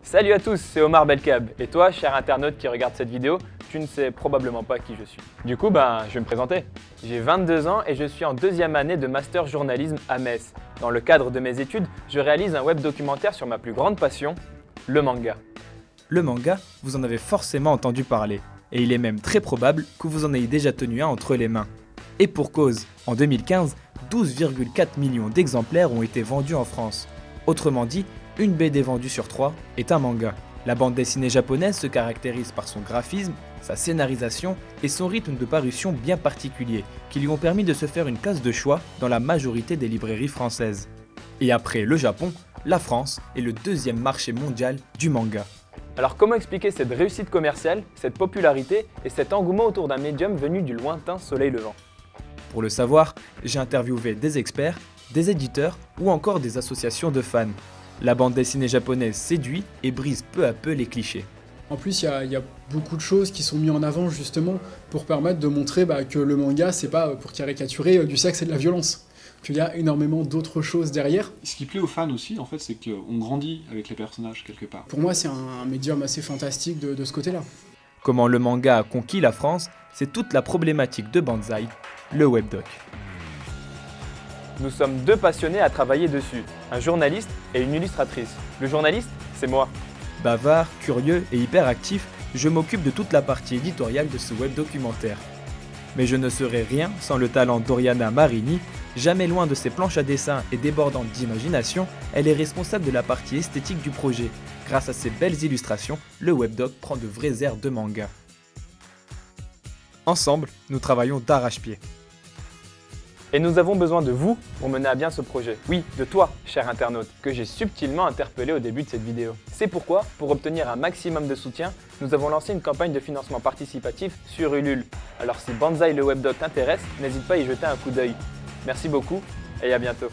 Salut à tous, c'est Omar Belkab. Et toi, cher internaute qui regarde cette vidéo, tu ne sais probablement pas qui je suis. Du coup, je vais me présenter. J'ai 22 ans et je suis en deuxième année de master journalisme à Metz. Dans le cadre de mes études, je réalise un web documentaire sur ma plus grande passion, le manga. Le manga, vous en avez forcément entendu parler. Et il est même très probable que vous en ayez déjà tenu un entre les mains. Et pour cause, en 2015, 12,4 millions d'exemplaires ont été vendus en France. Autrement dit, une BD vendue sur 3 est un manga. La bande dessinée japonaise se caractérise par son graphisme, sa scénarisation et son rythme de parution bien particulier, qui lui ont permis de se faire une place de choix dans la majorité des librairies françaises. Et après le Japon, la France est le deuxième marché mondial du manga. Alors comment expliquer cette réussite commerciale, cette popularité et cet engouement autour d'un médium venu du lointain soleil levant? Pour le savoir, j'ai interviewé des experts, des éditeurs ou encore des associations de fans. La bande dessinée japonaise séduit et brise peu à peu les clichés. En plus, il y a beaucoup de choses qui sont mises en avant justement pour permettre de montrer que le manga, c'est pas pour caricaturer du sexe et de la violence. Qu'il y a énormément d'autres choses derrière. Ce qui plaît aux fans aussi, en fait, c'est qu'on grandit avec les personnages quelque part. Pour moi, c'est un médium assez fantastique de ce côté-là. Comment le manga a conquis la France, c'est toute la problématique de Banzai, le webdoc. Nous sommes deux passionnés à travailler dessus, un journaliste et une illustratrice. Le journaliste, c'est moi. Bavard, curieux et hyperactif, je m'occupe de toute la partie éditoriale de ce web documentaire. Mais je ne serais rien sans le talent d'Oriana Marini. Jamais loin de ses planches à dessin et débordante d'imagination, elle est responsable de la partie esthétique du projet. Grâce à ses belles illustrations, le webdoc prend de vrais airs de manga. Ensemble, nous travaillons d'arrache-pied. Et nous avons besoin de vous pour mener à bien ce projet. Oui, de toi, cher internaute, que j'ai subtilement interpellé au début de cette vidéo. C'est pourquoi, pour obtenir un maximum de soutien, nous avons lancé une campagne de financement participatif sur Ulule. Alors si Banzai le webdoc t'intéresse, n'hésite pas à y jeter un coup d'œil. Merci beaucoup et à bientôt.